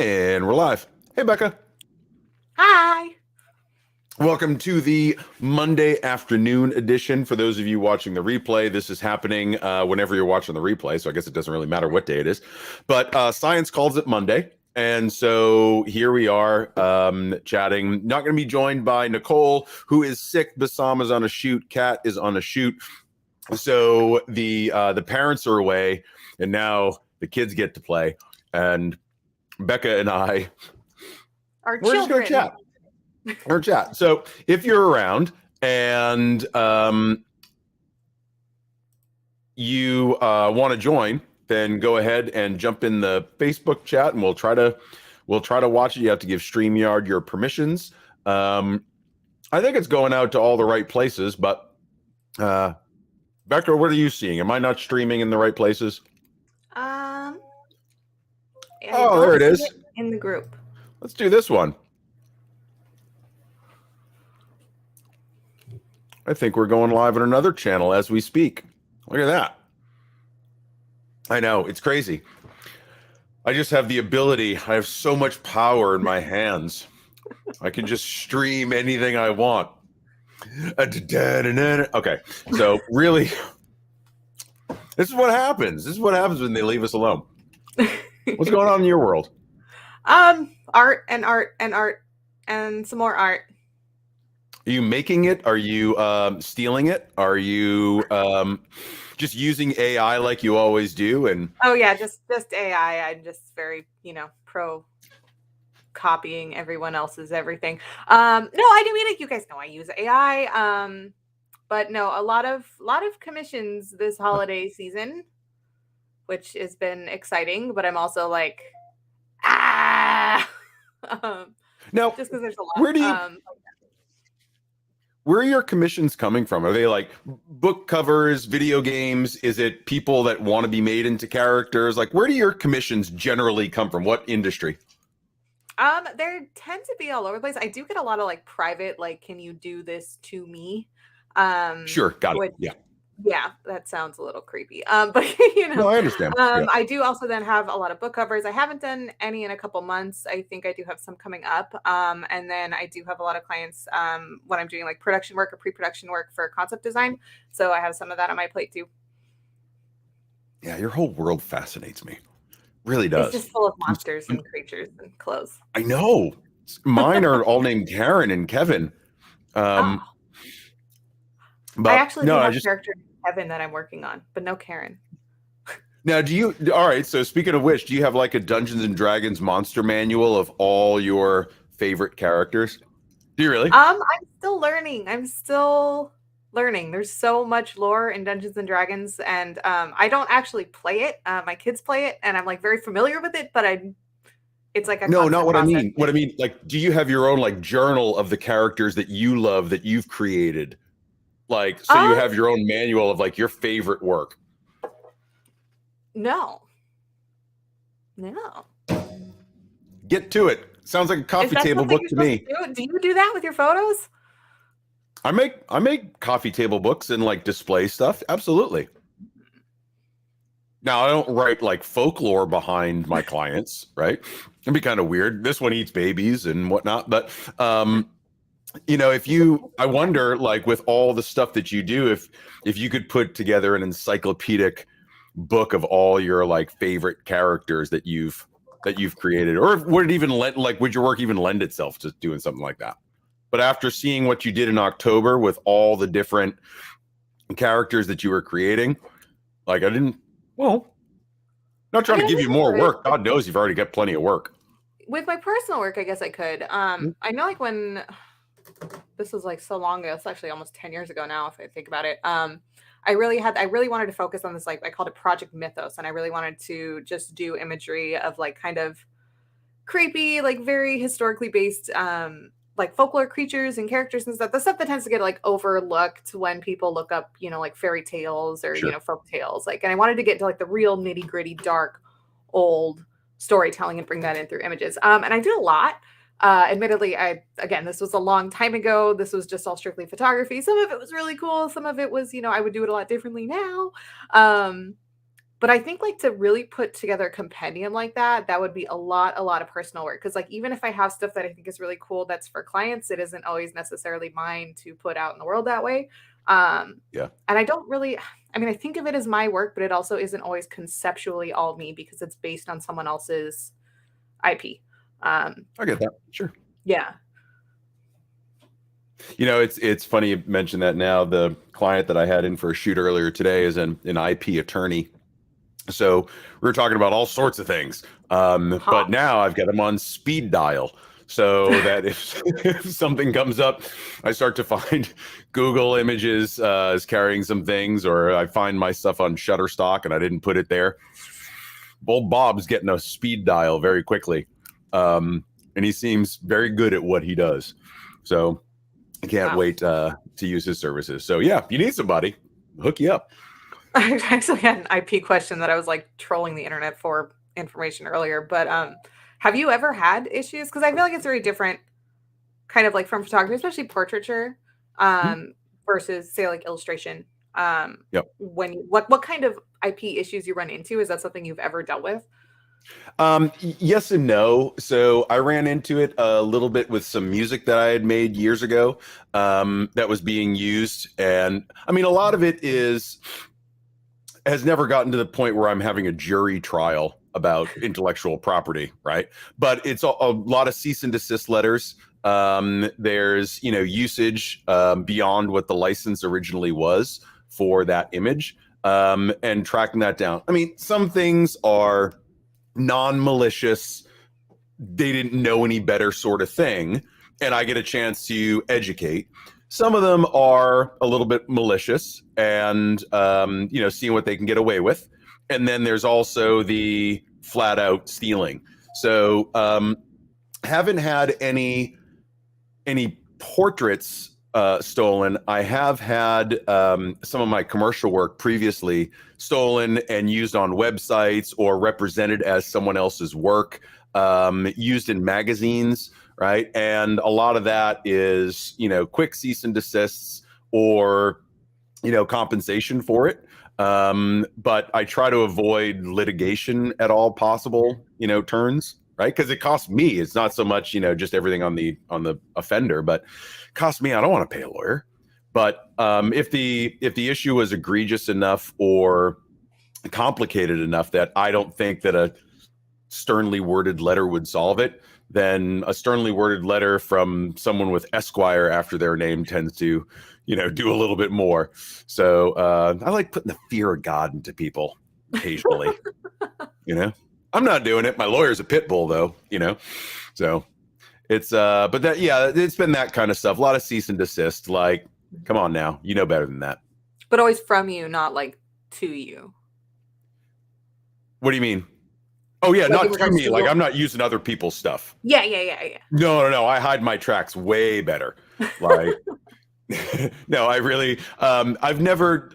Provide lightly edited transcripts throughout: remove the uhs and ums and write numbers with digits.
And we're live. Hey, Becca. Hi. Welcome to the Monday afternoon edition. For those of you watching the replay, this is happening whenever you're watching the replay, so I guess it doesn't really matter what day it is. But science calls it Monday. And so here we are chatting. Not going to be joined by Nicole, who is sick. Bassam is on a shoot. Kat is on a shoot. So the parents are away, and now the kids get to play. And Becca and I, We're just children. going to chat. Or chat. So if you're around and you want to join, then go ahead and jump in the Facebook chat, and we'll try to watch it. You have to give StreamYard your permissions. I think it's going out to all the right places, but Becca, what are you seeing? Am I not streaming in the right places? Oh, there it is. In the group. Let's do this one. I think we're going live on another channel as we speak. Look at that. I know, it's crazy. I just have the ability. I have so much power in my hands. I can just stream anything I want. Okay, so really, this is what happens. This is what happens when they leave us alone. What's going on in your world? Art and some more art. Are you making it? Are you stealing it? Are you just using AI like you always do? And oh yeah, just AI. I'm just very pro copying everyone else's everything. No, I mean, you guys know I use AI. But no, a lot of commissions this holiday season, which has been exciting. But I'm also like, now just because there's a lot. Where are your commissions coming from? Are they like book covers, video games? Is it people that want to be made into characters? Like, where do your commissions generally come from? What industry? There tend to be all over the place. I do get a lot of like private, like, can you do this to me? Sure, got it. Yeah, that sounds a little creepy. But no, I understand. I do also then have a lot of book covers. I haven't done any in a couple months. I think I do have some coming up. And then I do have a lot of clients when I'm doing like production work or pre-production work for concept design. So I have some of that on my plate too. Yeah, your whole world fascinates me. Really does. It's just full of monsters and creatures and clothes. I know. Mine are all named Karen and Kevin. But I actually do have a character Kevin that I'm working on, but no Karen. Now, all right, so speaking of which, do you have like a Dungeons and Dragons monster manual of all your favorite characters? Do you really? I'm still learning. There's so much lore in Dungeons and Dragons, and I don't actually play it. My kids play it, and I'm like very familiar with it, but it's like no, not what process. I mean. What I mean, like, do you have your own like journal of the characters that you love that you've created? Like, so you have your own manual of like your favorite work? No. Get to it. Sounds like a coffee table book to me. Do you do that with your photos? I make coffee table books and like display stuff. Absolutely. Now, I don't write like folklore behind my clients, right? It'd be kind of weird. This one eats babies and whatnot, but I wonder, like, with all the stuff that you do, if you could put together an encyclopedic book of all your like favorite characters that you've created, or would your work even lend itself to doing something like that? But after seeing what you did in October with all the different characters that you were creating, like, not trying to give you more work. God knows you've already got plenty of work. With my personal work, I guess I could. I know, like, when this was like so long ago, it's actually almost 10 years ago now, if I think about it. I really wanted to focus on this, like, I called it Project Mythos. And I really wanted to just do imagery of like kind of creepy, like very historically based, like folklore creatures and characters and stuff. The stuff that tends to get like overlooked when people look up, like fairy tales or, folk tales. Like, and I wanted to get to like the real nitty gritty, dark, old storytelling and bring that in through images. And I did a lot. Admittedly, this was a long time ago. This was just all strictly photography. Some of it was really cool. Some of it was, I would do it a lot differently now. But I think like to really put together a compendium like that, that would be a lot of personal work. Because like even if I have stuff that I think is really cool that's for clients, it isn't always necessarily mine to put out in the world that way. Yeah, And I don't really, I mean, I think of it as my work, but it also isn't always conceptually all me because it's based on someone else's IP. I get that. Sure. Yeah. You know, it's funny you mentioned that now. The client that I had in for a shoot earlier today is an IP attorney. So we were talking about all sorts of things. Huh. But now I've got him on speed dial so that if something comes up, I start to find Google Images is carrying some things, or I find my stuff on Shutterstock and I didn't put it there. Old Bob's getting a speed dial very quickly. And he seems very good at what he does. So I can't Wow. wait to use his services. So yeah, if you need somebody, hook you up. I actually had an IP question that I was like trolling the internet for information earlier, but have you ever had issues? Because I feel like it's very different, kind of like from photography, especially portraiture, Hmm? versus say like illustration. Yep. When what kind of IP issues you run into? Is that something you've ever dealt with? Yes and no. So I ran into it a little bit with some music that I had made years ago that was being used. And I mean, a lot of it has never gotten to the point where I'm having a jury trial about intellectual property, right? But it's a lot of cease and desist letters. There's, usage beyond what the license originally was for that image, and tracking that down. I mean, some things are non-malicious, they didn't know any better sort of thing, and I get a chance to educate. Some of them are a little bit malicious and seeing what they can get away with. And then there's also the flat out stealing. So haven't had any portraits stolen. I have had some of my commercial work previously stolen and used on websites or represented as someone else's work, used in magazines, right? And a lot of that is, quick cease and desists or, compensation for it. But I try to avoid litigation at all possible, turns, right? Because it costs me. It's not so much, just everything on the offender, but it costs me. I don't want to pay a lawyer. But if the issue was egregious enough or complicated enough that I don't think that a sternly worded letter would solve it, then a sternly worded letter from someone with Esquire after their name tends to, do a little bit more. So I like putting the fear of God into people occasionally. I'm not doing it. My lawyer's a pit bull, though. So it's but that it's been that kind of stuff. A lot of cease and desist. Like, come on now, you know better than that. But always from you, not like to you. What do you mean? Oh yeah, Like in not to regards me. to Like your I'm not using other people's stuff. yeah. No. I hide my tracks way better. Like, no, I really, I've never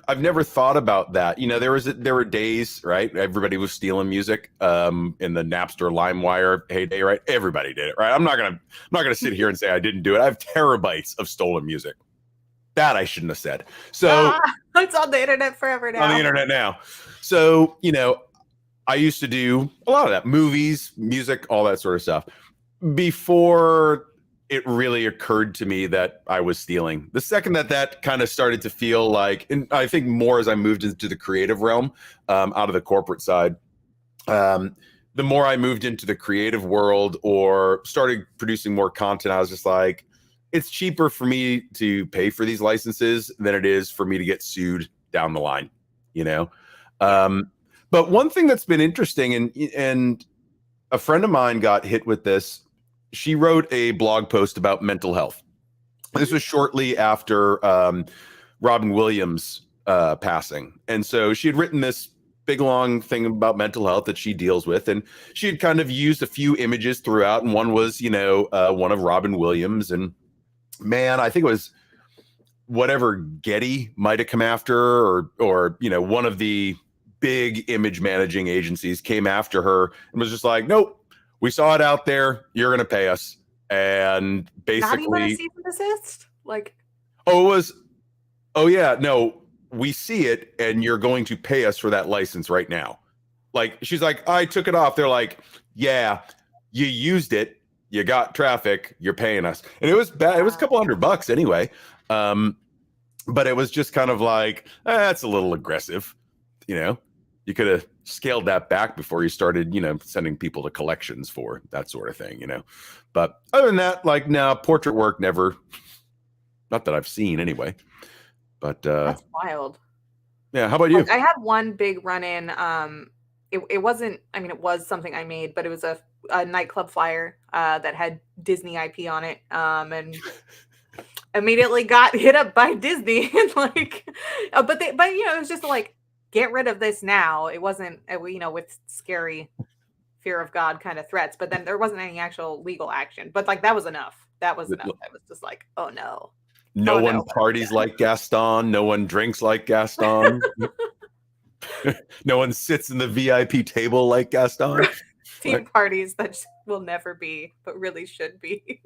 thought about that. There were days, right? Everybody was stealing music, in the Napster LimeWire heyday, right? Everybody did it, right? I'm not gonna sit here and say I didn't do it. I have terabytes of stolen music. That I shouldn't have said. So It's on the internet forever now. on the internet now. So, I used to do a lot of that, movies, music, all that sort of stuff. Before it really occurred to me that I was stealing. The second that kind of started to feel like, and I think more as I moved into the creative realm, out of the corporate side, the more I moved into the creative world or started producing more content, I was just like, it's cheaper for me to pay for these licenses than it is for me to get sued down the line, But one thing that's been interesting, and a friend of mine got hit with this. She wrote a blog post about mental health. This was shortly after Robin Williams passing. And so she had written this big, long thing about mental health that she deals with. And she had kind of used a few images throughout. And one was, one of Robin Williams. And man, I think it was whatever Getty might have come after, or one of the big image managing agencies came after her and was just like, nope, we saw it out there, you're going to pay us. And Not even a basically, cease and desist? Like, oh yeah, no, we see it and you're going to pay us for that license right now. Like, she's like, I took it off. They're like, yeah, you used it. You got traffic. You're paying us. And it was bad. It was a couple $100 anyway. But it was just kind of like, that's a little aggressive. You know, you could have scaled that back before you started, you know, sending people to collections for that sort of thing, you know. But other than that, like, no, portrait work never, not that I've seen anyway. But That's wild. Yeah, how about you? Like, I had one big run-in. It wasn't, I mean, it was something I made, but it was a nightclub flyer that had Disney IP on it, and immediately got hit up by Disney. And like, but you know, it was just like, get rid of this now. It wasn't, you know, with scary fear of God kind of threats, but then there wasn't any actual legal action. But like, that was enough. That was enough. I was just like, oh no. No one parties like Gaston. No one drinks like Gaston. No one sits in the VIP table like Gaston. Team parties that will never be, but really should be.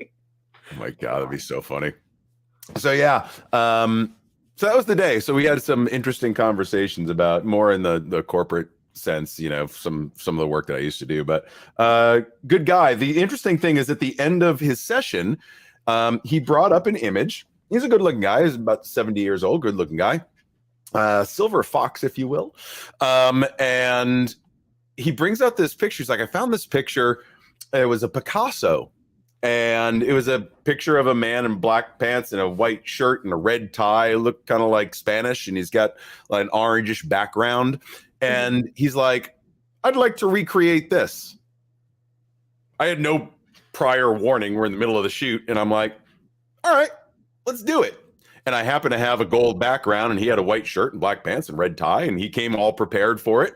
Oh my God, that'd be so funny. So yeah, so that was the day. So we had some interesting conversations about more in the corporate sense, you know, some of the work that I used to do. But good guy. The interesting thing is at the end of his session, he brought up an image. He's a good-looking guy. He's about 70 years old, good-looking guy. Silver fox, if you will. And he brings out this picture. He's like, I found this picture. It was a Picasso. And it was a picture of a man in black pants and a white shirt and a red tie. It looked kind of like Spanish. And he's got like an orangish background. And he's like, I'd like to recreate this. I had no prior warning. We're in the middle of the shoot. And I'm like, all right, let's do it. And I happen to have a gold background, and he had a white shirt and black pants and red tie, and he came all prepared for it.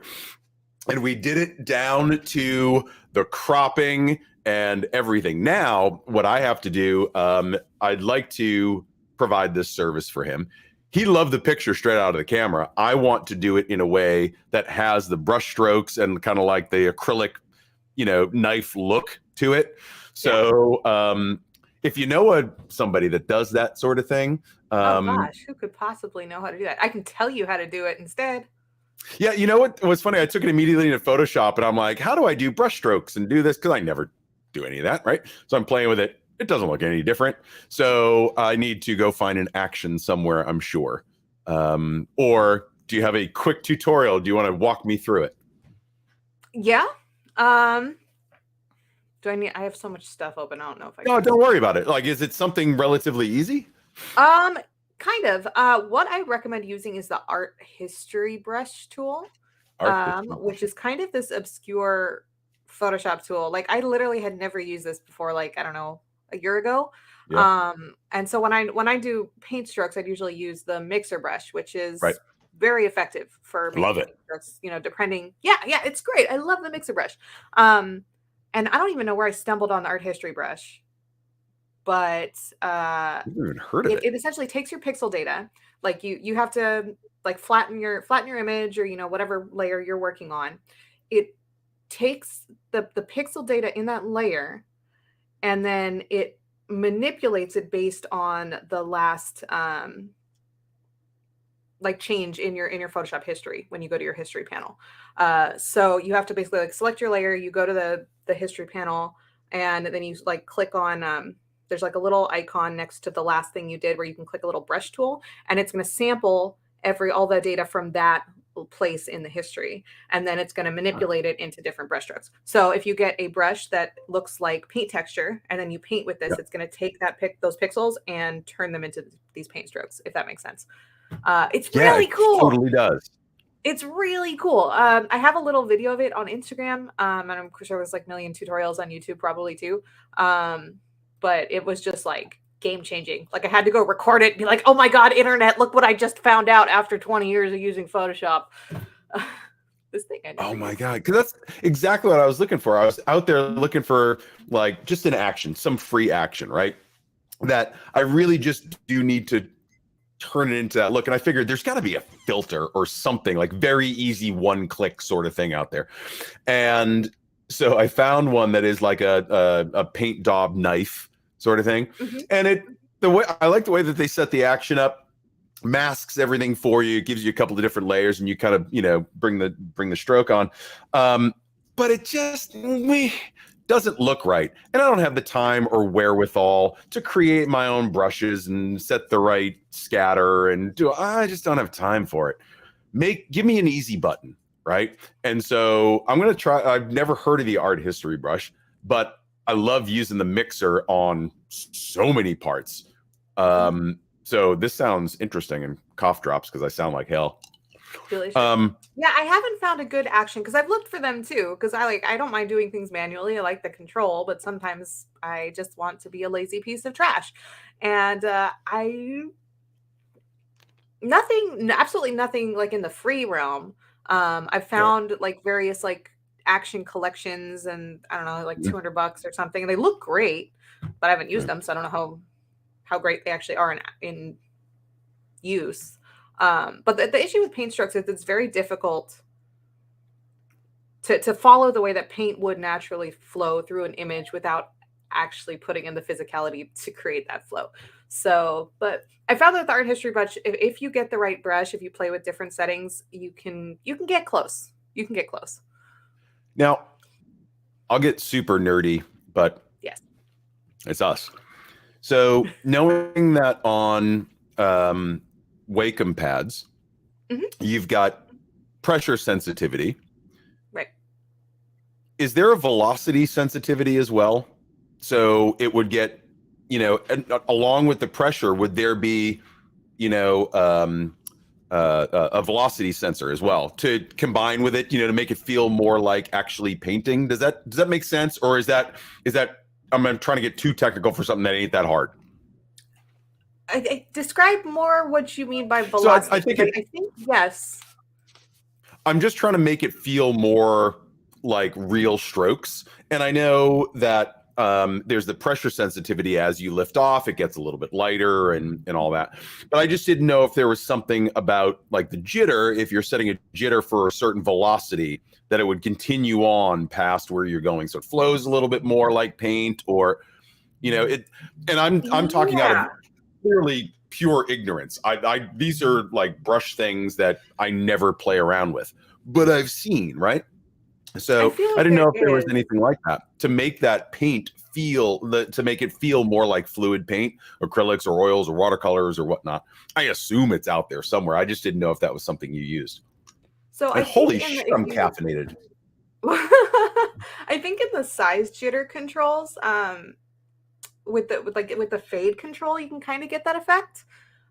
And we did it down to the cropping and everything. Now, what I have to do, I'd like to provide this service for him. He loved the picture straight out of the camera. I want to do it in a way that has the brush strokes and kind of like the acrylic, you know, knife look to it. So if you know somebody that does that sort of thing. Oh gosh, who could possibly know how to do that? I can tell you how to do it instead. Yeah, you know what was funny? I took it immediately into Photoshop, and I'm like, how do I do brush strokes and do this? Because I never do any of that, right? So I'm playing with it. It doesn't look any different. So I need to go find an action somewhere, I'm sure. Or do you have a quick tutorial? Do you want to walk me through it? Yeah. Do I have so much stuff open. I don't know if I No, don't worry about it. Like, is it something relatively easy? Kind of. What I recommend using is the art history brush tool, which is kind of this obscure Photoshop tool. Like, I literally had never used this before, like, I don't know, a year ago. Yeah. And so when I do paint strokes, I'd usually use the mixer brush, which is very effective for love it. Strokes, you know, depending. Yeah, it's great. I love the mixer brush. And I don't even know where I stumbled on the art history brush. But I've never even heard of it. It essentially takes your pixel data. Like you have to like flatten your image, or, you know, whatever layer you're working on. It takes the pixel data in that layer, and then it manipulates it based on the last like change in your Photoshop history when you go to your history panel. So you have to basically like select your layer, you go to the history panel, and then you like click on there's like a little icon next to the last thing you did where you can click a little brush tool, and it's going to sample all the data from that place in the history, and then it's going to manipulate it into different brush strokes. So if you get a brush that looks like paint texture and then you paint with this, it's going to take those pixels and turn them into these paint strokes, if that makes sense. It's really cool. It totally does. It's really cool. I have a little video of it on Instagram, and I'm sure there's like a million tutorials on YouTube probably too. But it was just like game changing. Like, I had to go record it and be like, oh my God, internet, look what I just found out after 20 years of using Photoshop. This thing. Oh my God. Because that's exactly what I was looking for. I was out there looking for like just an action, some free action, right? That I really just do need to turn it into that look. And I figured there's got to be a filter or something, like very easy one-click sort of thing out there. And so I found one that is like a paint daub knife sort of thing. And I like the way that they set the action up. masks everything for you. It gives you a couple of different layers, and you kind of, bring the stroke on. But it just doesn't look right, and I don't have the time or wherewithal to create my own brushes and set the right scatter and do. I just don't have time for it. Give me an easy button, right? And so I'm gonna try. I've never heard of the art history brush, but I love using the mixer on so many parts. So this sounds interesting, and cough drops because I sound like hell. Yeah, I haven't found a good action because I've looked for them too. Because I don't mind doing things manually. I like the control, but sometimes I just want to be a lazy piece of trash. And absolutely nothing like in the free realm. I've found like various like action collections, and I don't know, like $200 or something. And they look great, but I haven't used them, so I don't know how great they actually are in use. But the issue with paint strokes is it's very difficult to follow the way that paint would naturally flow through an image without actually putting in the physicality to create that flow. So, but I found that the art history brush, if you get the right brush, if you play with different settings, you can get close. You can get close. Now, I'll get super nerdy, but yes, it's us. So knowing that on Wacom pads, you've got pressure sensitivity. Right. Is there a velocity sensitivity as well? So it would get, along with the pressure, would there be, a velocity sensor as well to combine with it, to make it feel more like actually painting? Does that make sense? Or is that I'm trying to get too technical for something that ain't that hard? I describe more what you mean by velocity. So I think yes. I'm just trying to make it feel more like real strokes. And I know that there's the pressure sensitivity as you lift off, it gets a little bit lighter and all that. But I just didn't know if there was something about like the jitter, if you're setting a jitter for a certain velocity, that it would continue on past where you're going. So it flows a little bit more like paint, or, it. And I'm talking out of clearly pure ignorance. These are like brush things that I never play around with, but I've seen, right? So I didn't know if there was anything like that to make that paint to make it feel more like fluid paint, acrylics or oils or watercolors or whatnot. I assume it's out there somewhere. I just didn't know if that was something you used. So holy shit, I'm caffeinated. I think in the size jitter controls, with the fade control, you can kind of get that effect.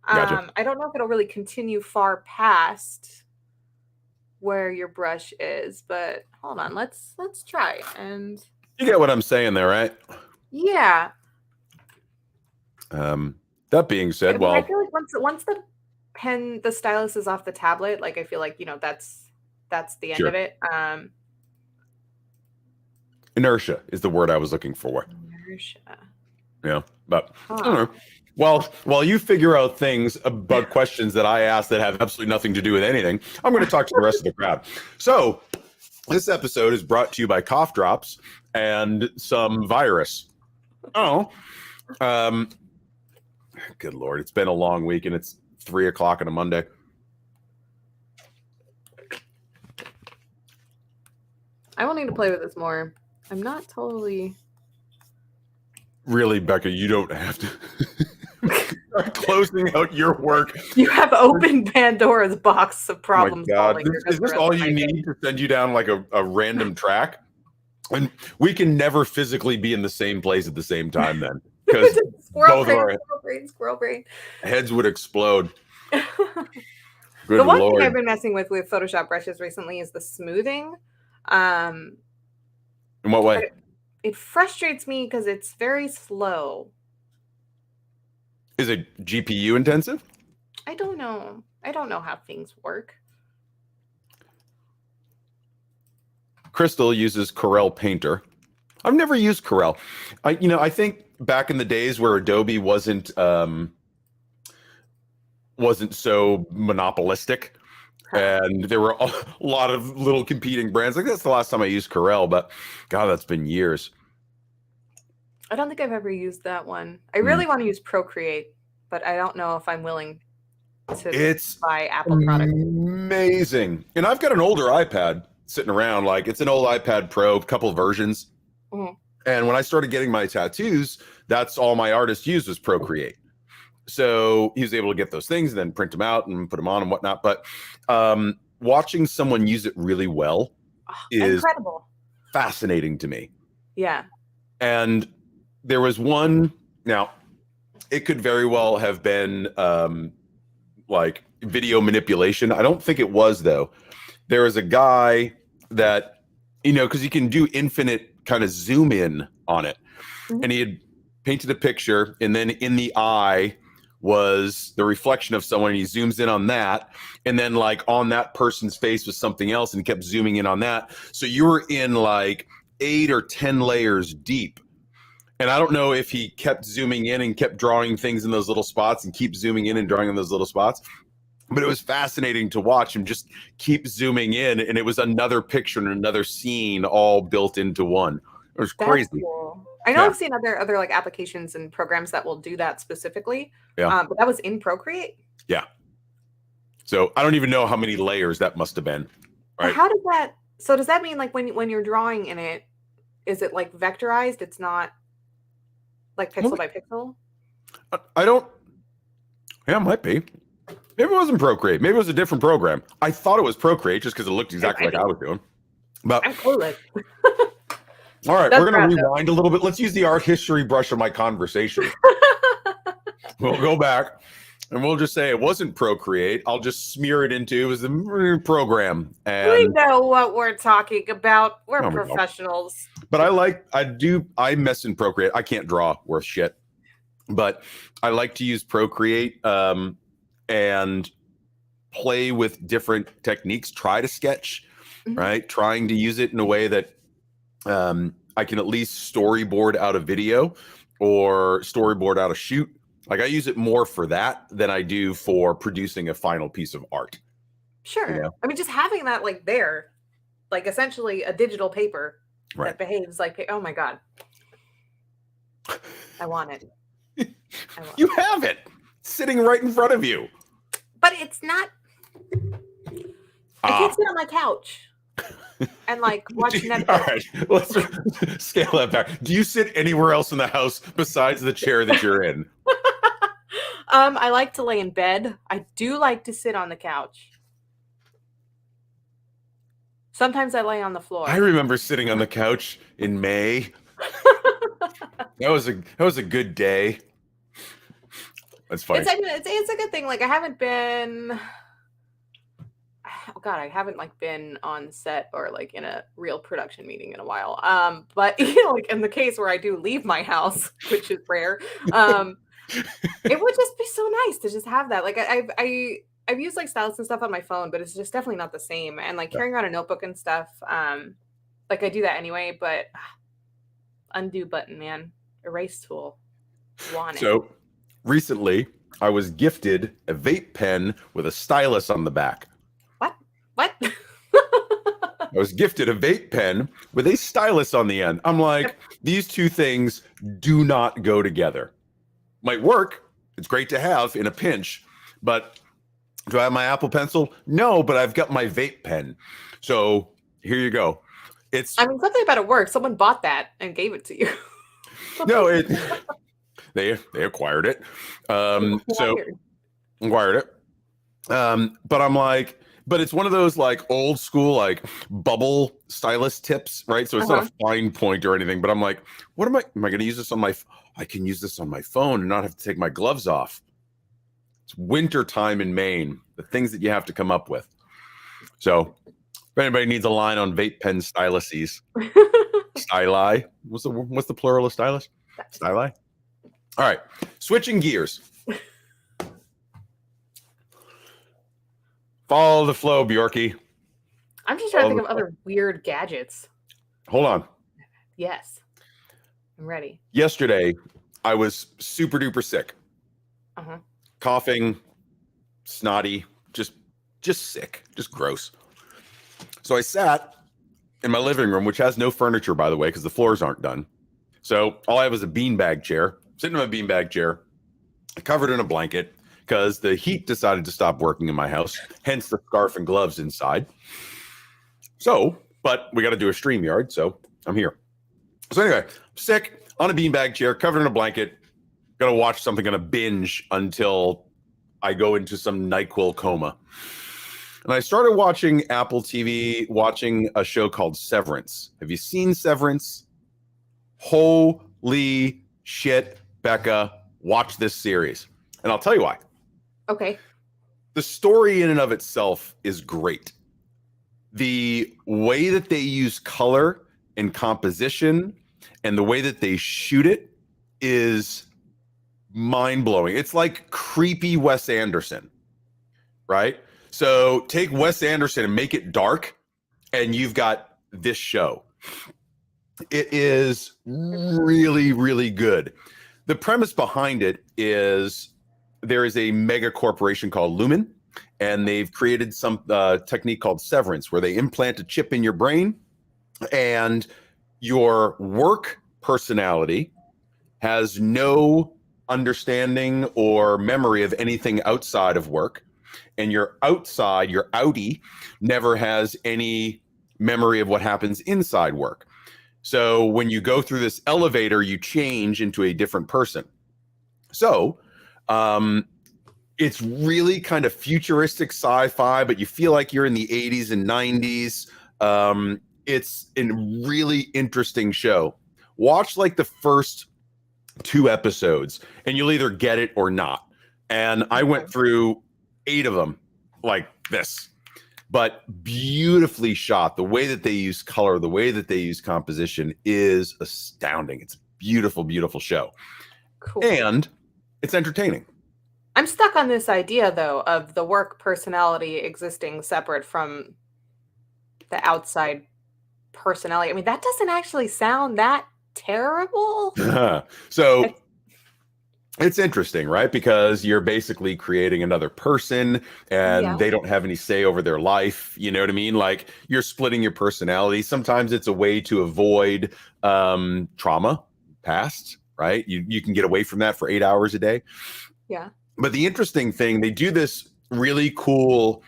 Gotcha. I don't know if it'll really continue far past where your brush is, but hold on, let's try. And you get what I'm saying there, right? Yeah. That being said, I feel like once the stylus is off the tablet, like I feel like that's the end of it. Inertia is the word I was looking for. Inertia. Yeah, but I don't know. While you figure out things about questions that I ask that have absolutely nothing to do with anything, I'm going to talk to the rest of the crowd. So this episode is brought to you by cough drops and some virus. Good Lord. It's been a long week and it's 3:00 on a Monday. I will need to play with this more. I'm not totally... Really, Becca, you don't have to start closing out your work. You have opened Pandora's box of problems. Oh my God. Is this all you need to send you down like a random track? And we can never physically be in the same place at the same time then. Because both of our squirrel brain heads would explode. The one thing I've been messing with Photoshop brushes recently is the smoothing. In what way? It frustrates me because it's very slow. Is it GPU intensive? I don't know. I don't know how things work. Crystal uses Corel Painter. I've never used Corel. I think back in the days where Adobe wasn't so monopolistic, and there were a lot of little competing brands. Like that's the last time I used Corel, but God, that's been years. I don't think I've ever used that one. I really want to use Procreate, but I don't know if I'm willing to It's buy Apple products. amazing. And I've got an older iPad sitting around. Like, it's an old iPad Pro, couple versions. Mhm. And when I started getting my tattoos, that's all my artist used was Procreate. So he was able to get those things and then print them out and put them on and whatnot. But watching someone use it really well Oh, is incredible. fascinating to me. Yeah. And there was one, now it could very well have been like video manipulation. I don't think it was, though. There was a guy that, because you can do infinite kind of zoom in on it. Mhm. And he had painted a picture, and then in the eye was the reflection of someone. And he zooms in on that, and then like on that person's face was something else, and he kept zooming in on that. So you were in like 8 or 10 layers deep. And I don't know if he kept zooming in and kept drawing things in those little spots and keep zooming in and drawing in those little spots. But it was fascinating to watch him just keep zooming in, and it was another picture and another scene all built into one. It was crazy. That's cool. I know Yeah. I've seen other like applications and programs that will do that specifically. Yeah. But that was in Procreate. Yeah. So I don't even know how many layers that must have been. Right. How does that? So does that mean like when you're drawing in it, is it like vectorized? It's not like pixel by pixel? I don't. Yeah, it might be. Maybe it wasn't Procreate. Maybe it was a different program. I thought it was Procreate just because it looked exactly like I was doing. But I'm clueless. all right, That's we're going to rad, rewind a little bit. Let's use the art history brush of my conversation. We'll go back and we'll just say it wasn't Procreate. I'll just smear it into it was the program. We And know what we're talking about. We're No, we don't. professionals. but I mess in Procreate. I can't draw worth shit. But I like to use Procreate and play with different techniques, try to sketch, Mhm. right? Trying to use it in a way that I can at least storyboard out a video or storyboard out a shoot. Like, I use it more for that than I do for producing a final piece of art. Sure. Yeah. I mean, just having that like there, like essentially a digital paper Right. that behaves like, oh my God. I want it. You have it sitting right in front of you. But it's not. I can't sit on my couch and like watch Netflix. All right, let's scale that back. Do you sit anywhere else in the house besides the chair that you're in? I like to lay in bed. I do like to sit on the couch. Sometimes I lay on the floor. I remember sitting on the couch in May. That was a good day. That's funny. It's a good thing. Like I haven't been. Oh God, I haven't like been on set or like in a real production meeting in a while. But like in the case where I do leave my house, which is rare, it would just be so nice to just have that. Like I've used like stylus and stuff on my phone, but it's just definitely not the same. And like carrying around a notebook and stuff, like I do that anyway. But undo button, man, erase tool, want it. So recently, I was gifted a vape pen with a stylus on the back. What? I was gifted a vape pen with a stylus on the end. I'm like, these two things do not go together. Might work. It's great to have in a pinch, but do I have my Apple Pencil? No, but I've got my vape pen. So here you go. I mean, something about it works. Someone bought that and gave it to you. No, they acquired it. So acquired it. But I'm like, but it's one of those like old school like bubble stylus tips, right? So it's not a fine point or anything. But I'm like, what am I going to use this on my? I can use this on my phone and not have to take my gloves off. It's winter time in Maine. The things that you have to come up with. So if anybody needs a line on vape pen styluses, styli. What's the plural of stylus? Styli. All right, switching gears. Follow the flow, Bjorky. I'm just trying to think of other weird gadgets. Hold on. Yes. I'm ready. Yesterday, I was super duper sick. Coughing, snotty, just sick, just gross. So I sat in my living room, which has no furniture, by the way, because the floors aren't done. So all I have is a beanbag chair. Sitting in my beanbag chair, covered in a blanket, because the heat decided to stop working in my house, hence the scarf and gloves inside. So, but we got to do a StreamYard, so I'm here. So anyway, sick, on a beanbag chair, covered in a blanket, gonna watch something, gonna binge until I go into some NyQuil coma. And I started watching Apple TV, watching a show called Severance. Have you seen Severance? Holy shit, Becca, watch this series. And I'll tell you why. Okay. The story in and of itself is great. The way that they use color and composition and the way that they shoot it is mind-blowing. It's like creepy Wes Anderson, right? So take Wes Anderson and make it dark, and you've got this show. It is really, really good. The premise behind it is there is a mega corporation called Lumen, and they've created some technique called severance, where they implant a chip in your brain, and your work personality has no understanding or memory of anything outside of work. And your outside, your outie, never has any memory of what happens inside work. So when you go through this elevator, you change into a different person. So it's really kind of futuristic sci-fi, but you feel like you're in the 80s and 90s. It's a really interesting show. Watch like the first 2 episodes and you'll either get it or not. And I went through 8 of them like this, but beautifully shot. The way that they use color, the way that they use composition is astounding. It's a beautiful, beautiful show. Cool. And it's entertaining. I'm stuck on this idea, though, of the work personality existing separate from the outside personality. I mean, that doesn't actually sound that terrible. So it's interesting, right? Because you're basically creating another person and they don't have any say over their life. You know what I mean? Like you're splitting your personality. Sometimes it's a way to avoid trauma, past, right? You can get away from that for 8 hours a day. Yeah. But the interesting thing, they do this really cool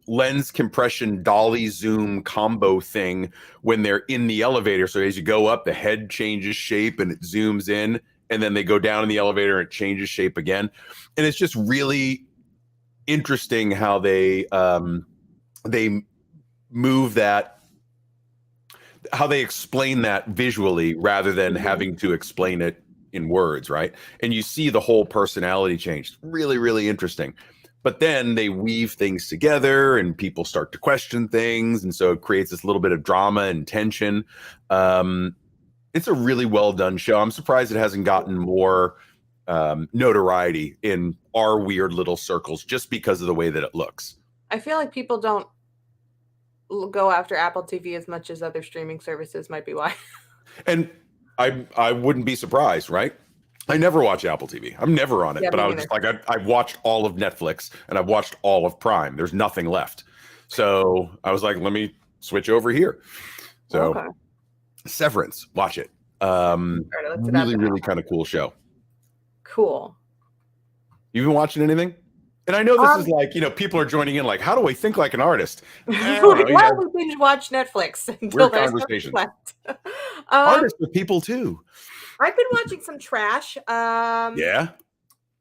lens compression dolly zoom combo thing when they're in the elevator. So as you go up, the head changes shape and it zooms in, and then they go down in the elevator and it changes shape again. And it's just really interesting how they move that, how they explain that visually rather than having to explain it in words, right? And you see the whole personality change. Really, really interesting. But then they weave things together and people start to question things. And so it creates this little bit of drama and tension. It's a really well done show. I'm surprised it hasn't gotten more notoriety in our weird little circles just because of the way that it looks. I feel like people don't go after Apple TV as much as other streaming services, might be why. And I wouldn't be surprised, right? I never watch Apple TV. I'm never on it, but I was just like, I've watched all of Netflix and I've watched all of Prime. There's nothing left. So I was like, let me switch over here. So Severance, watch it. Really, really kind of cool show. Cool. You been watching anything? And I know this is like, you know, people are joining in like, how do I think like an artist? Why don't we binge watch Netflix until there's conversations. left? Artists are people too. I've been watching some trash. Yeah.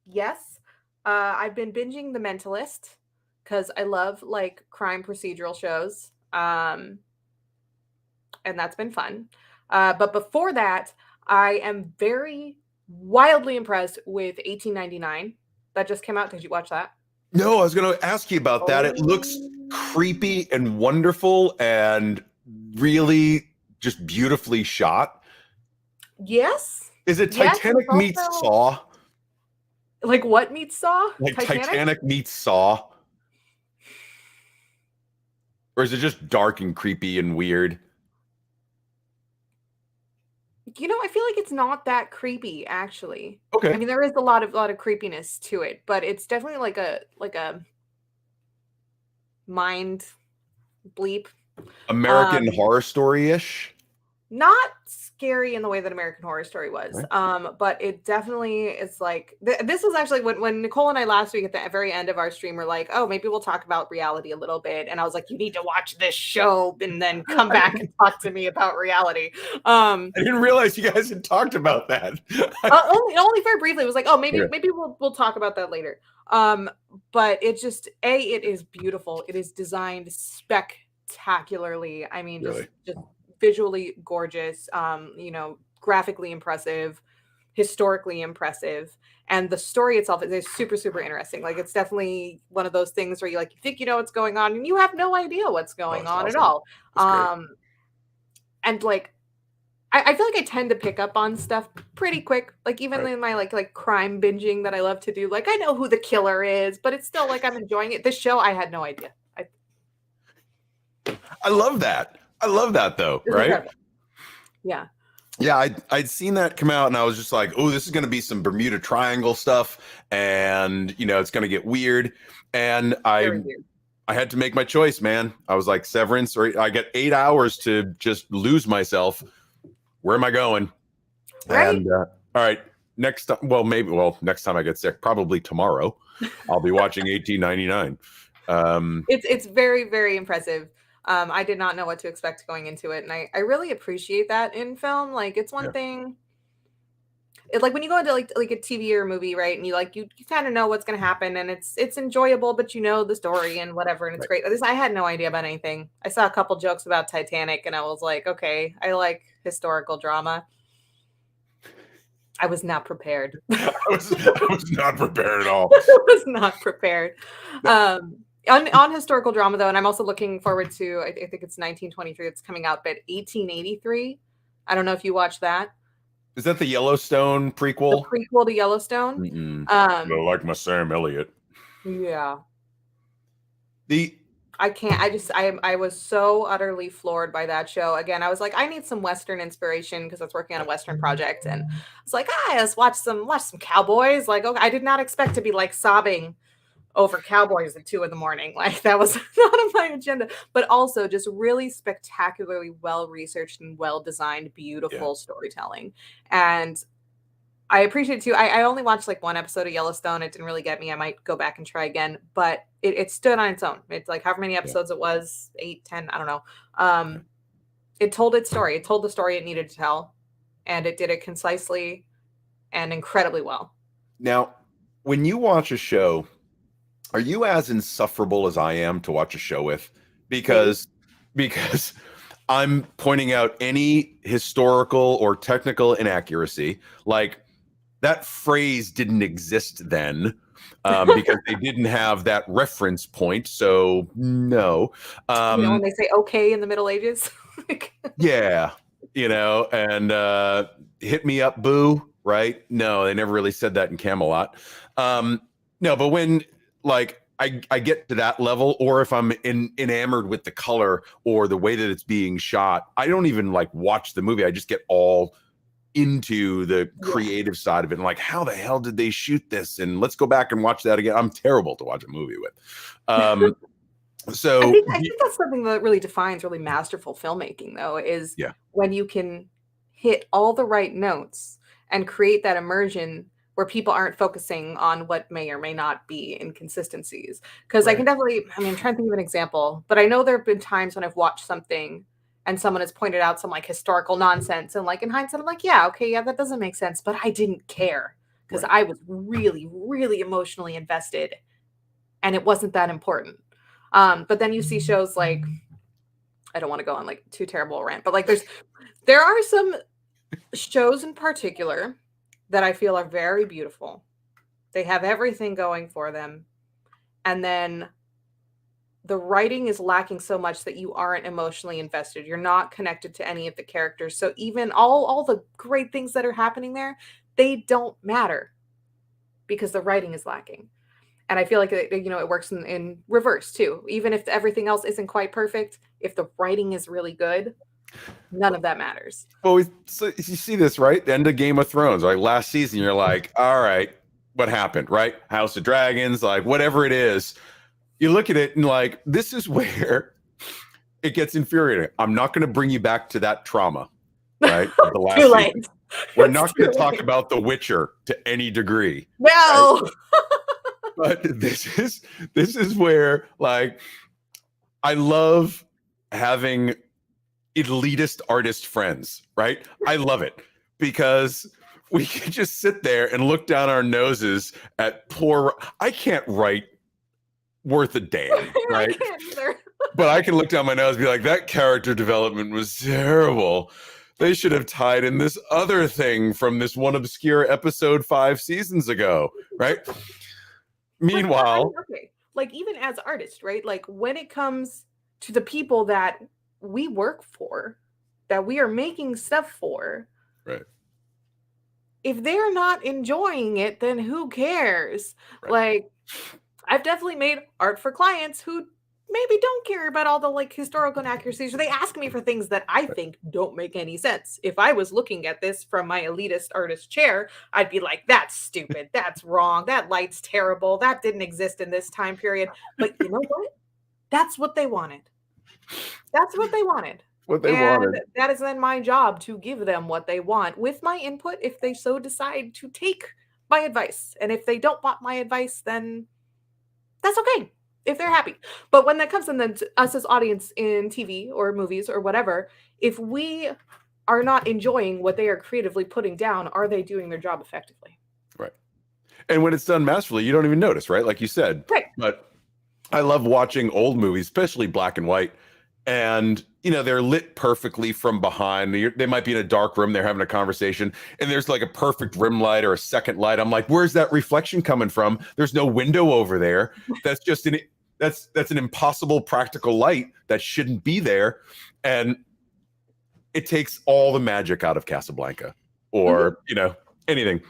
Yes. I've been binging The Mentalist because I love like crime procedural shows. And that's been fun. But before that, I am very wildly impressed with 1899. That just came out. Did you watch that? No, I was going to ask you about that. It looks creepy and wonderful and really just beautifully shot. Yes. Is it Titanic meets Saw? Like what meets Saw? Like Titanic meets Saw? Or is it just dark and creepy and weird? You know, I feel like it's not that creepy, actually. Okay. I mean, there is a lot of creepiness to it, but it's definitely like a mind bleep. American Horror Story-ish? not scary in the way that American Horror Story was. Right. But it definitely is like this was actually when Nicole and I last week at the very end of our stream were like, oh, maybe we'll talk about reality a little bit. And I was like, you need to watch this show and then come back and talk to me about reality. I didn't realize you guys had talked about that. Only very briefly. It was like, oh, maybe Okay. maybe we'll talk about that later. But it just it is beautiful. It is designed spectacularly. I mean, Really? just visually gorgeous, graphically impressive, historically impressive. And the story itself is super, super interesting. Like it's definitely one of those things where you think you know what's going on and you have no idea what's going on at Awesome. all. That's great. And like I feel like I tend to pick up on stuff pretty quick. Like even in my like crime binging that I love to do, like I know who the killer is, but it's still like I'm enjoying it. This show, I had no idea. I love that. I love that though, right? Incredible. Yeah. Yeah, I'd seen that come out and I was just like, oh, this is going to be some Bermuda Triangle stuff and, it's going to get weird. And I had to make my choice, man. I was like, Severance, or I get 8 hours to just lose myself. Where am I going? Right. And all right, next time, next time I get sick, probably tomorrow, I'll be watching 1899. It's very, very impressive. I did not know what to expect going into it, and I really appreciate that in film. Like it's one thing. It's like when you go into like a TV or a movie, right? And you kind of know what's going to happen, and it's enjoyable, but you know the story and whatever, and it's great. I had no idea about anything. I saw a couple jokes about Titanic, and I was like, okay, I like historical drama. I was not prepared. I was not prepared at all. I was not prepared. On historical drama though, and I'm also looking forward to, I think it's 1923, it's coming out, but 1883. I don't know if you watched that. Is that the Yellowstone prequel? The prequel to Yellowstone. I like my Sam Elliott. Yeah. I was so utterly floored by that show. Again, I was like, I need some Western inspiration because I was working on a Western project, and I was like, let's watch some cowboys. Like, okay, I did not expect to be like sobbing over cowboys at 2 a.m. Like that was not on my agenda, but also just really spectacularly well researched and well designed, beautiful storytelling. And I appreciate it too. I only watched like one episode of Yellowstone. It didn't really get me. I might go back and try again, but it stood on its own. It's like however many episodes it was, 8, 10, I don't know. It told its story. It told the story it needed to tell, and it did it concisely and incredibly well. Now, when you watch a show, are you as insufferable as I am to watch a show with? Because I'm pointing out any historical or technical inaccuracy. Like that phrase didn't exist then because they didn't have that reference point. So no. When they say okay in the Middle Ages. Yeah. And hit me up, boo. Right? No, they never really said that in Camelot. No, but when like I get to that level, or if I'm enamored with the color or the way that it's being shot, I don't even like watch the movie. I just get all into the creative side of it and like, how the hell did they shoot this? And let's go back and watch that again. I'm terrible to watch a movie with. So I think that's something that really defines really masterful filmmaking, though, is when you can hit all the right notes and create that immersion where people aren't focusing on what may or may not be inconsistencies. Because I can definitely, I'm trying to think of an example, but I know there have been times when I've watched something and someone has pointed out some like historical nonsense, and like in hindsight, I'm like, that doesn't make sense, but I didn't care because I was really, really emotionally invested, and it wasn't that important. But then you see shows like, I don't want to go on like too terrible a rant, but like there are some shows in particular that I feel are very beautiful. They have everything going for them. And then the writing is lacking so much that you aren't emotionally invested. You're not connected to any of the characters. So even all the great things that are happening there, they don't matter because the writing is lacking. And I feel like it works in reverse too. Even if everything else isn't quite perfect, if the writing is really good, none of that matters. Well, so you see this, right? The end of Game of Thrones, like last season, you're like, all right, what happened, right? House of Dragons, like whatever it is. You look at it and like, this is where it gets infuriating. I'm not going to bring you back to that trauma. right? Of the last Too season. late. We're It's not going too to talk late. about The Witcher to any degree. No. But this is where, like, I love having elitist artist friends, right? I love it because we can just sit there and look down our noses at poor. I can't write worth a damn, I right? can't either. But I can look down my nose and be like, that character development was terrible. They should have tied in this other thing from this one obscure episode 5 seasons ago, right? Meanwhile, okay, like even as artists, right? Like when it comes to the people that we work for, that we are making stuff for, right, if they're not enjoying it, then who cares? right. Like I've definitely made art for clients who maybe don't care about all the like historical inaccuracies, or they ask me for things that I think don't make any sense. If I was looking at this from my elitist artist chair, I'd be like, that's stupid, that's wrong, that light's terrible, that didn't exist in this time period. But you know what? That's what they wanted. That's what they wanted. What they And wanted. that is then my job to give them what they want with my input if they so decide to take my advice. And if they don't want my advice, then that's okay if they're happy. But when that comes in then to us as audience in TV or movies or whatever, if we are not enjoying what they are creatively putting down, are they doing their job effectively? Right. And when it's done masterfully, you don't even notice, right? Like you said. Right. But I love watching old movies, especially black and white. And, you know, they're lit perfectly from behind. They might be in a dark room. They're having a conversation and there's like a perfect rim light or a second light. I'm like, where's that reflection coming from? There's no window over there. That's just that's an impossible practical light that shouldn't be there. And it takes all the magic out of Casablanca or, you know, anything.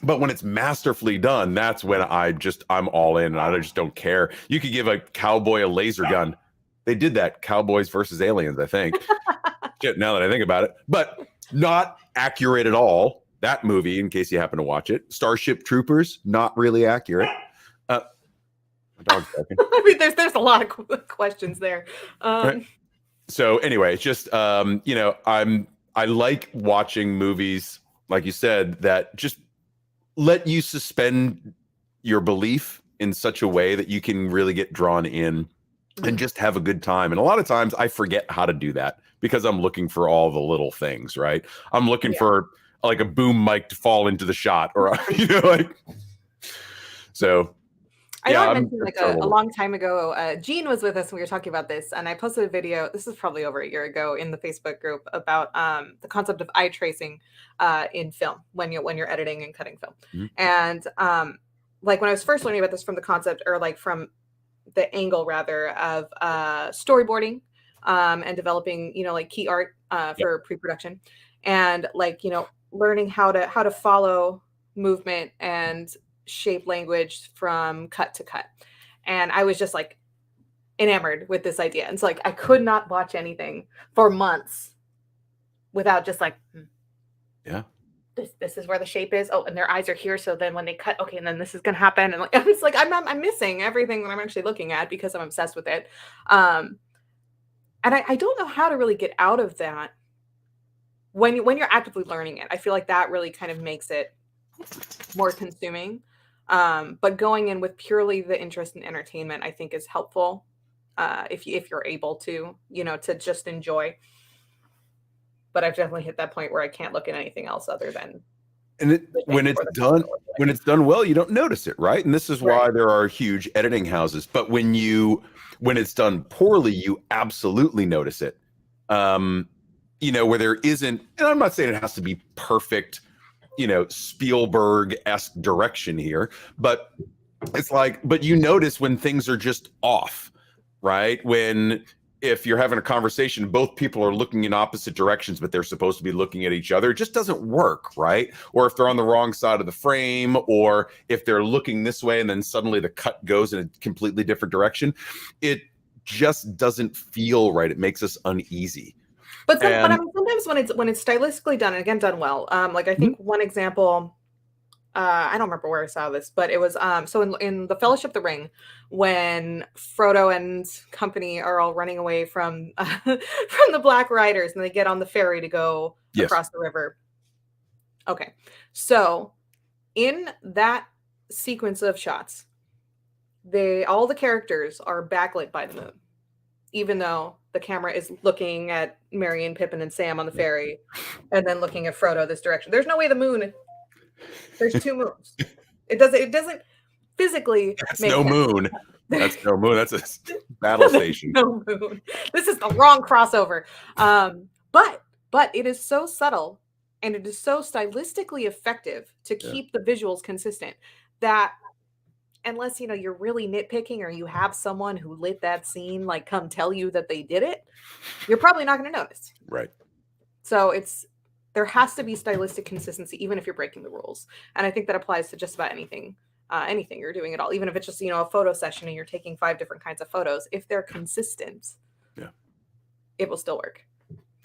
But when it's masterfully done, that's when I'm all in and I just don't care. You could give a cowboy a laser gun. They did that, Cowboys versus Aliens, I think. Shit, now that I think about it. But not accurate at all. That movie, in case you happen to watch it. Starship Troopers, not really accurate. My dog's barking. I mean, there's a lot of questions there. Right. So anyway, it's just you know, I like watching movies, like you said, that just let you suspend your belief in such a way that you can really get drawn in and just have a good time. And a lot of times I forget how to do that because I'm looking for all the little things, right? I'm looking for like a boom mic to fall into the shot or, you know, like, so. I know I mentioned like a long time ago, Gene was with us and we were talking about this, and I posted a video, this is probably over a year ago, in the Facebook group about the concept of eye tracing in film when you're editing and cutting film. Mm-hmm. And like when I was first learning about this from the concept, or like from the angle rather, of storyboarding and developing, you know, like key art for pre-production, and like, you know, learning how to follow movement and shape language from cut to cut. And I was just like enamored with this idea. And so like I could not watch anything for months without just like, yeah, this is where the shape is. Oh, and their eyes are here. So then when they cut, okay, and then this is gonna happen. And like I was like, I'm missing everything that I'm actually looking at because I'm obsessed with it. And I don't know how to really get out of that when you're actively learning it. I feel like that really kind of makes it more consuming. But going in with purely the interest in entertainment, I think is helpful if you're able to, you know, to just enjoy. But I've definitely hit that point where I can't look at anything else other than. And when it's done well, you don't notice it, right? And this is why there are huge editing houses. But when it's done poorly, you absolutely notice it. You know, where there isn't, and I'm not saying it has to be perfect, you know, Spielberg-esque direction here, but it's like, but you notice when things are just off, right? If you're having a conversation, both people are looking in opposite directions, but they're supposed to be looking at each other. It just doesn't work, right? Or if they're on the wrong side of the frame, or if they're looking this way and then suddenly the cut goes in a completely different direction, it just doesn't feel right. It makes us uneasy. But I mean, sometimes when it's stylistically done, and again done well, like I think one example I don't remember where I saw this, but it was so in the Fellowship of the Ring, when Frodo and company are all running away from from the Black Riders, and they get on the ferry to go Yes. across the river. Okay, so in that sequence of shots, all the characters are backlit by the moon, even though the camera is looking at Merry and Pippin and Sam on the ferry, and then looking at Frodo this direction. There's no way the moon. There's two moons. It doesn't physically That's make no sense. moon. That's no moon. That's a battle station. No moon. This is the wrong crossover. But it is so subtle, and it is so stylistically effective to keep the visuals consistent that unless you're really nitpicking, or you have someone who lit that scene like come tell you that they did it, you're probably not going to notice. Right. So there has to be stylistic consistency, even if you're breaking the rules. And I think that applies to just about anything you're doing at all, even if it's just a photo session and you're taking 5 different kinds of photos. If they're consistent, it will still work.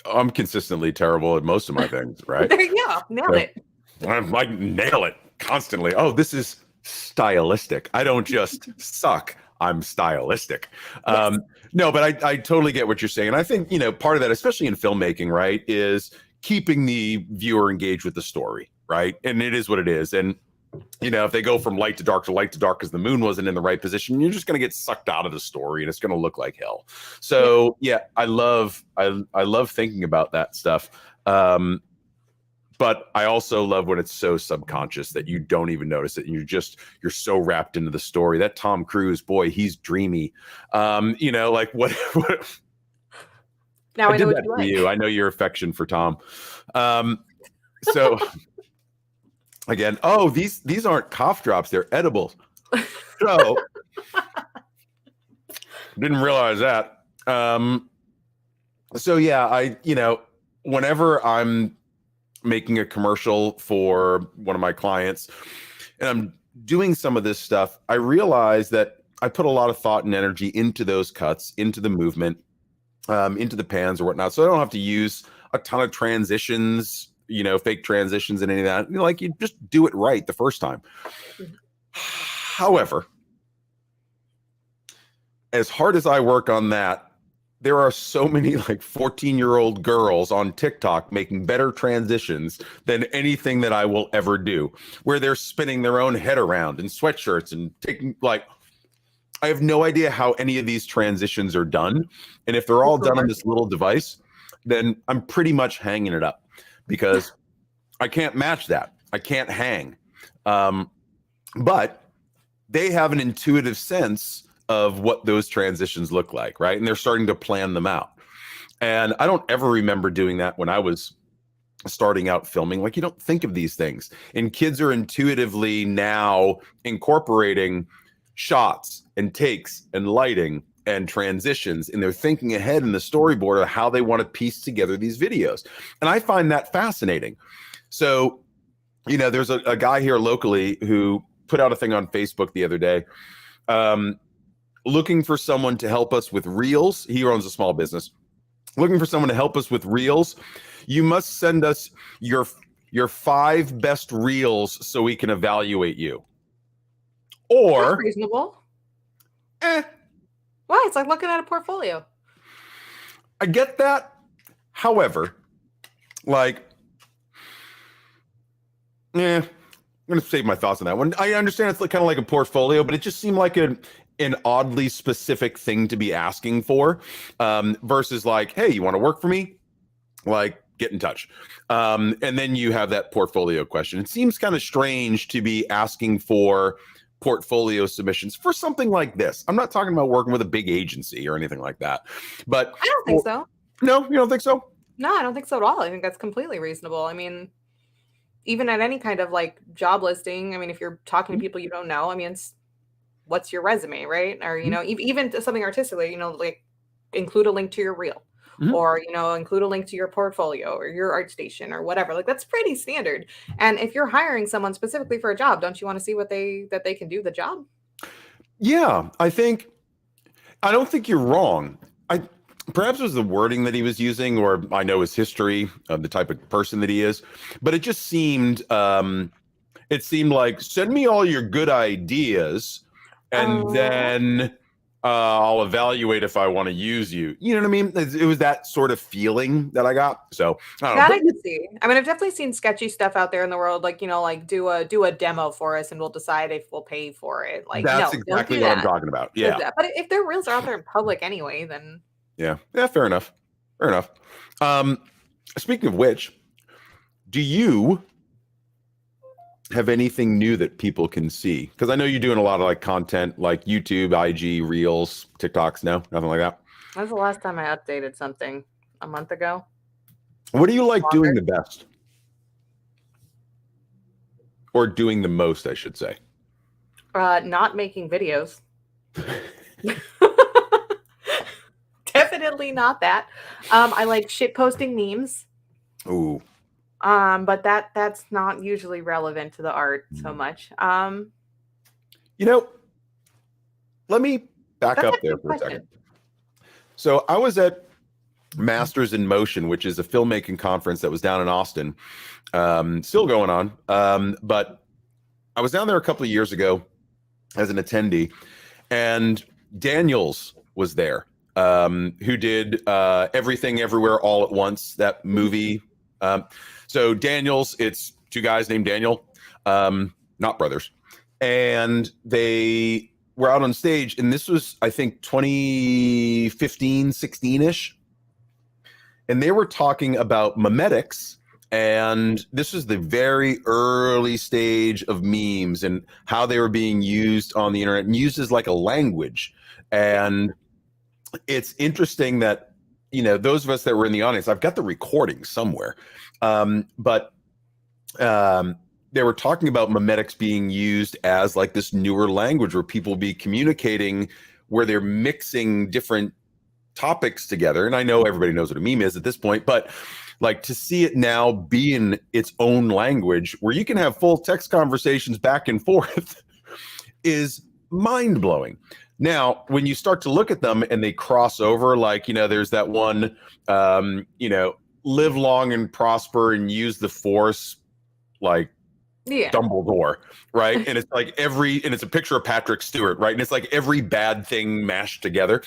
I'm consistently terrible at most of my things, right? There you go. Nailed it. I'm like, nail it constantly. Oh, this is stylistic. I don't just suck. I'm stylistic. Yes. No, but I totally get what you're saying. And I think, part of that, especially in filmmaking, right, is keeping the viewer engaged with the story, right? And it is what it is. And, if they go from light to dark because the moon wasn't in the right position, you're just going to get sucked out of the story and it's going to look like hell. So I love thinking about that stuff. But I also love when it's so subconscious that you don't even notice it. And you're so wrapped into the story. That Tom Cruise, boy, he's dreamy. Like what now I know what you like. you. I know your affection for Tom. So again, these aren't cough drops, they're edibles. So didn't realize that. So yeah, whenever I'm making a commercial for one of my clients and I'm doing some of this stuff, I realize that I put a lot of thought and energy into those cuts, into the movement, into the pans or whatnot. So I don't have to use a ton of transitions, fake transitions and any of that. You just do it right the first time. However, as hard as I work on that, there are so many 14-year-old girls on TikTok making better transitions than anything that I will ever do, where they're spinning their own head around in sweatshirts and taking I have no idea how any of these transitions are done. And if they're all done on this little device, then I'm pretty much hanging it up because I can't match that. I can't hang. But they have an intuitive sense of what those transitions look like, right? And they're starting to plan them out. And I don't ever remember doing that when I was starting out filming. You don't think of these things. And kids are intuitively now incorporating shots and takes and lighting and transitions, and they're thinking ahead in the storyboard of how they want to piece together these videos. And I find that fascinating. So, there's a guy here locally who put out a thing on Facebook the other day, looking for someone to help us with reels. He runs a small business. Looking for someone to help us with reels. You must send us your 5 best reels so we can evaluate you. Or that's reasonable. Why? It's like looking at a portfolio. I get that. However, I'm going to save my thoughts on that one. I understand it's kind of like a portfolio, but it just seemed like an oddly specific thing to be asking for, versus hey, you want to work for me? Get in touch. And then you have that portfolio question. It seems kind of strange to be asking for portfolio submissions for something like this. I'm not talking about working with a big agency or anything like that, but I don't think so. No, you don't think so? No, I don't think so at all. I think that's completely reasonable. I mean, even at any kind of job listing, I mean, if you're talking to people you don't know, I mean, what's your resume, right? Or, even something artistically, include a link to your reel, or, include a link to your portfolio or your art station or whatever. That's pretty standard. And if you're hiring someone specifically for a job, don't you want to see that they can do the job? Yeah, I don't think you're wrong. Perhaps it was the wording that he was using, or I know his history of the type of person that he is, but it just seemed It seemed like send me all your good ideas, and Oh, then I'll evaluate if I want to use you. You know what I mean? It was that sort of feeling that I got. So I don't know, that but I could see. I mean, I've definitely seen sketchy stuff out there in the world, like, like do a demo for us and we'll decide if we'll pay for it. Like, that's no, don't exactly do what I'm that. talking about. Because Yeah, but if their reels are out there in public anyway, then yeah. Fair enough. Fair enough. Um, Speaking of which, do you have anything new that people can see? Because I know you're doing a lot of like content, like YouTube, IG, Reels, TikToks. No, nothing like that. when's the last time I updated something? A month ago? What do you like doing Longer? the best, or doing the most, I should say? Not making videos. Definitely not that. I like shit posting memes. Ooh. But that's not usually relevant to the art so much. You know, let me back That's up actually there a for a second. question. So I was at Masters in Motion, which is a filmmaking conference that was down in Austin, still going on. But I was down there a couple of years ago as an attendee, and Daniels was there, who did Everything Everywhere All at Once, that movie. So Daniels, it's two guys named Daniel, not brothers, and they were out on stage, and this was, I think, 2015, 16-ish, and they were talking about memetics. And this was the very early stage of memes and how they were being used on the internet and used as like a language. Yeah. And it's interesting that, those of us that were in the audience, I've got the recording somewhere, but they were talking about memetics being used as like this newer language where people be communicating, where they're mixing different topics together. And I know everybody knows what a meme is at this point, but like to see it now be in its own language where you can have full text conversations back and forth is mind blowing. Now, when you start to look at them and they cross over, like, there's that one, live long and prosper and use the force, like Yeah. Dumbledore, right? And it's like and it's a picture of Patrick Stewart, right? And it's like every bad thing mashed together.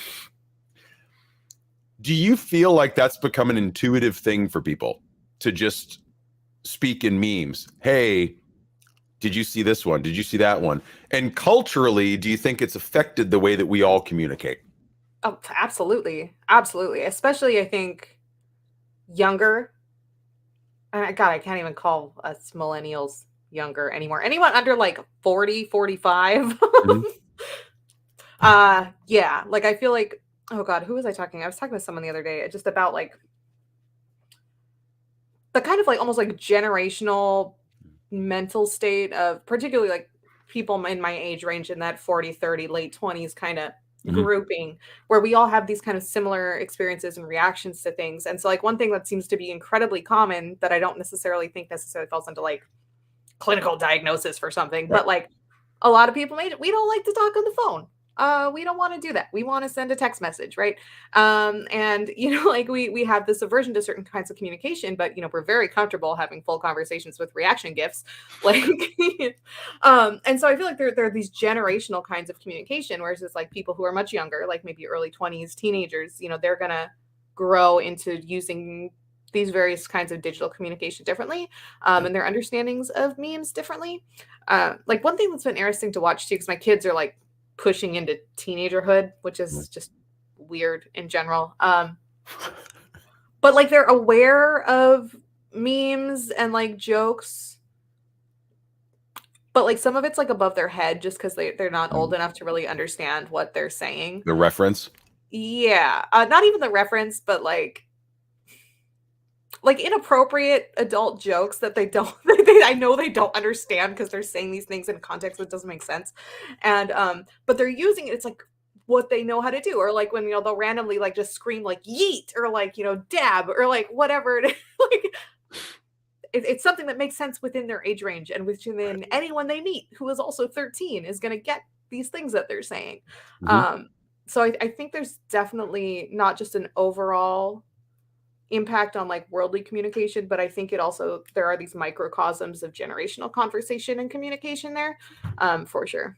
Do you feel like that's become an intuitive thing for people to just speak in memes? Hey, did you see this one? Did you see that one? And culturally, do you think it's affected the way that we all communicate? Oh, absolutely. Absolutely. Especially I think younger. God, I can't even call us millennials younger anymore. Anyone under like 40, 45. Mhm. Yeah, like I feel like, oh God, who was I talking? I was talking to someone the other day just about like the kind of like almost like generational mental state of particularly like people in my age range in that 40, 30, late 20s kind of Mhm. grouping where we all have these kind of similar experiences and reactions to things. And so like one thing that seems to be incredibly common that I don't necessarily think necessarily falls into like clinical diagnosis for something, Right. but like a lot of people made it. We don't like to talk on the phone. We don't want to do that. We want to send a text message, right? And like we have this aversion to certain kinds of communication, but we're very comfortable having full conversations with reaction gifs, like, and so I feel like there are these generational kinds of communication, whereas it's like people who are much younger, like maybe early 20s, teenagers, they're gonna grow into using these various kinds of digital communication differently, Yeah. and their understandings of memes differently. Like one thing that's been interesting to watch too, because my kids are like pushing into teenagerhood, which is just weird in general. But like they're aware of memes and like jokes, but like some of it's like above their head just because they're not old enough to really understand what they're saying. The reference. Yeah. Not even the reference, but like inappropriate adult jokes that they don't I know they don't understand because they're saying these things in context that doesn't make sense. And but they're using it, it's like what they know how to do. Or like when they'll randomly like just scream like yeet or like dab or like whatever it is. Like it's something that makes sense within their age range and within anyone they meet who is also 13 is going to get these things that they're saying. Mhm. um so I think there's definitely not just an overall impact on like worldly communication, but I think it also, there are these microcosms of generational conversation and communication there, for sure.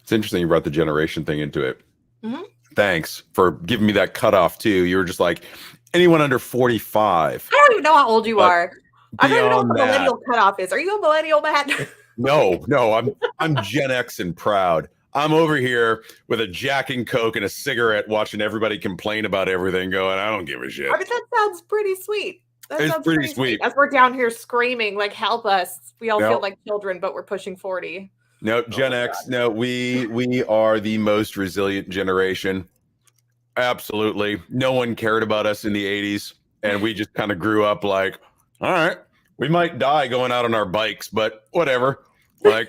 It's interesting you brought the generation thing into it. Mm-hmm. Thanks for giving me that cutoff too. You were just like, anyone under 45. I don't even know how old you are. I don't even know what the Beyond that, millennial cutoff is. Are you a millennial, Matt? no, I'm Gen X and proud. I'm over here with a Jack and Coke and a cigarette watching everybody complain about everything going, I don't give a shit. I mean, that sounds pretty sweet. That It's sounds pretty sweet. As we're down here screaming, like, help us. We all No. feel like children, but we're pushing 40. No, Gen X. God. No, we are the most resilient generation. Absolutely. No one cared about us in the 80s. And we just kind of grew up like, all right, we might die going out on our bikes, but whatever. Like,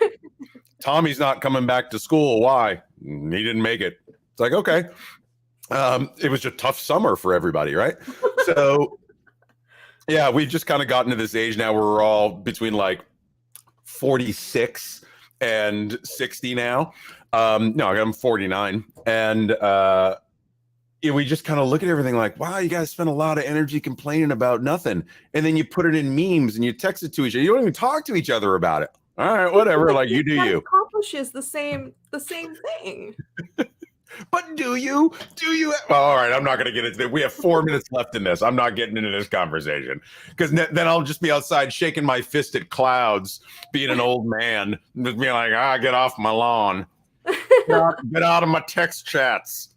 Tommy's not coming back to school. Why? He didn't make it. It's like, okay. It was a tough summer for everybody, right? So, yeah, we've just kind of gotten to this age now where we're all between like 46 and 60 now. No, I'm 49. And we just kind of look at everything like, wow, you guys spend a lot of energy complaining about nothing. And then you put it in memes and you text it to each other. You don't even talk to each other about it. All right, whatever. Like, you do you. Accomplishes the same thing. But do you? Well, all right, I'm not going to get into it. We have 4 minutes left in this. I'm not getting into this conversation because then I'll just be outside shaking my fist at clouds, being an old man, just being like, get off my lawn. Get out of my text chats.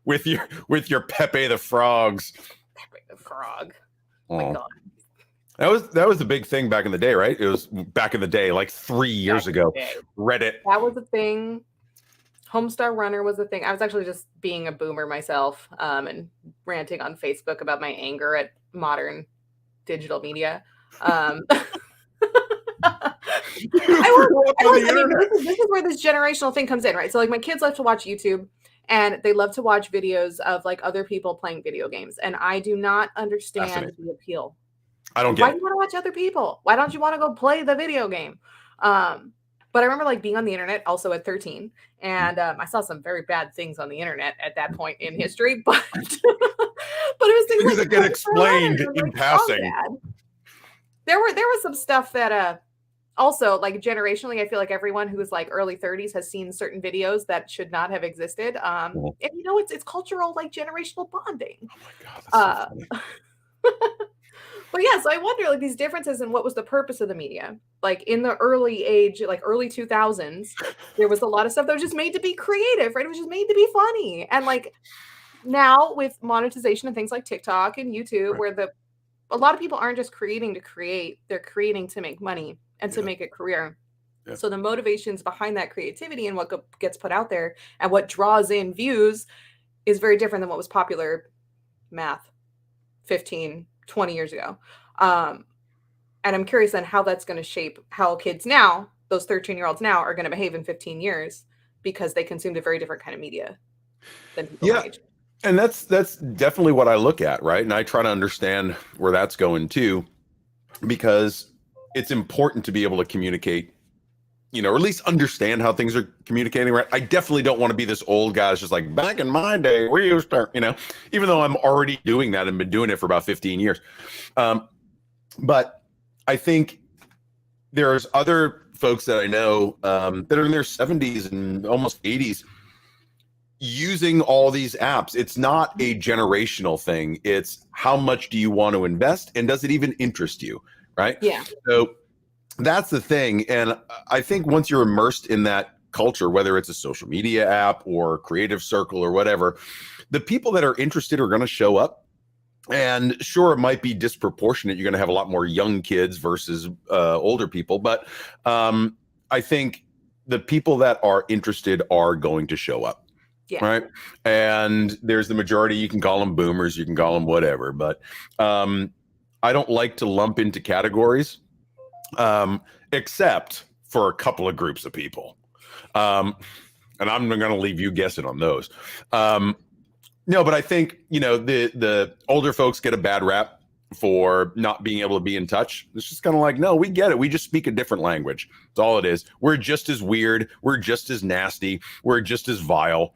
with your Pepe the Frogs. Pepe the Frog. Oh My God. That was the big thing back in the day, right? It was back in the day, like 3 years ago. Reddit. That was a thing. Homestar Runner was a thing. I was actually just being a boomer myself, and ranting on Facebook about my anger at modern digital media. This is where this generational thing comes in, right? So like my kids love to watch YouTube and they love to watch videos of like other people playing video games. And I do not understand the appeal. I don't get Why do you want to watch other people? Why don't you want to go play the video game? But I remember like being on the internet also at 13, and I saw some very bad things on the internet at that point in history, but but it was things that get explained in passing. There was some stuff that also like generationally, I feel like everyone who is like early 30s has seen certain videos that should not have existed. And you know, it's cultural like generational bonding. Oh my God, that's so funny. But yeah, so I wonder like these differences in what was the purpose of the media. Like in the early age, like early 2000s, there was a lot of stuff that was just made to be creative, right? It was just made to be funny. And like now with monetization and things like TikTok and YouTube, right, where a lot of people aren't just creating to create, they're creating to make money and to make a career. Yeah. So the motivations behind that creativity and what gets put out there and what draws in views is very different than what was popular math 15, 20 years ago. And I'm curious then how that's going to shape how kids now, those 13-year-olds now, are going to behave in 15 years because they consumed a very different kind of media than people my age. And that's definitely what I look at, right? And I try to understand where that's going too, because it's important to be able to communicate, you know, or at least understand how things are communicating, right? I definitely don't want to be this old guy that's just like, back in my day, we used to, you know, even though I'm already doing that and been doing it for about 15 years. But I think there's other folks that I know that are in their 70s and almost 80s using all these apps. It's not a generational thing. It's how much do you want to invest and does it even interest you, right? Yeah. So that's the thing. And I think once you're immersed in that culture, whether it's a social media app or creative circle or whatever, the people that are interested are going to show up. And sure, it might be disproportionate. You're going to have a lot more young kids versus older people. But I think the people that are interested are going to show up. Yeah. Right. And there's the majority. You can call them boomers. You can call them whatever. But I don't like to lump into categories. Except for a couple of groups of people. And I'm going to leave you guessing on those. No, but I think, you know, the older folks get a bad rap for not being able to be in touch. It's just kind of like, no, we get it. We just speak a different language. That's all it is. We're just as weird. We're just as nasty. We're just as vile.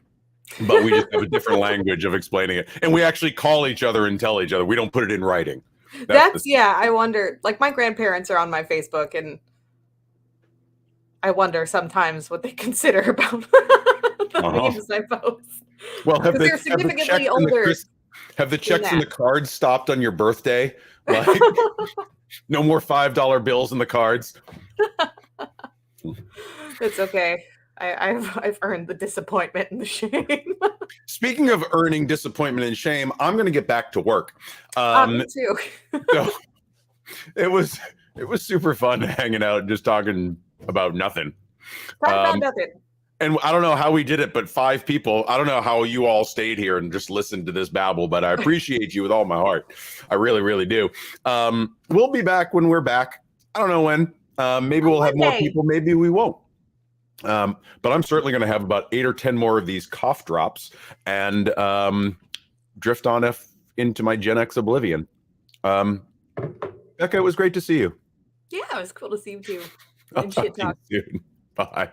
but we just have a different language of explaining it. And we actually call each other and tell each other. We don't put it in writing. That's yeah, I wonder. Like my grandparents are on my Facebook, and I wonder sometimes what they consider about the memes I post. Well, Because they're significantly older. Have the checks and the cards stopped on your birthday? Like, no more $5 bills in the cards. It's okay. I've earned the disappointment and the shame. Speaking of earning disappointment and shame, I'm going to get back to work. Me too. So it was super fun hanging out and just talking about nothing. About nothing. And I don't know how we did it, but 5 people. I don't know how you all stayed here and just listened to this babble, but I appreciate you with all my heart. I really, really do. We'll be back when we're back. I don't know when. Maybe we'll have more people. Maybe we won't. But I'm certainly going to have about 8 or 10 more of these cough drops and drift on into my Gen X oblivion. Becca, it was great to see you. Yeah, it was cool to see you too. I'll talk to you soon. Bye.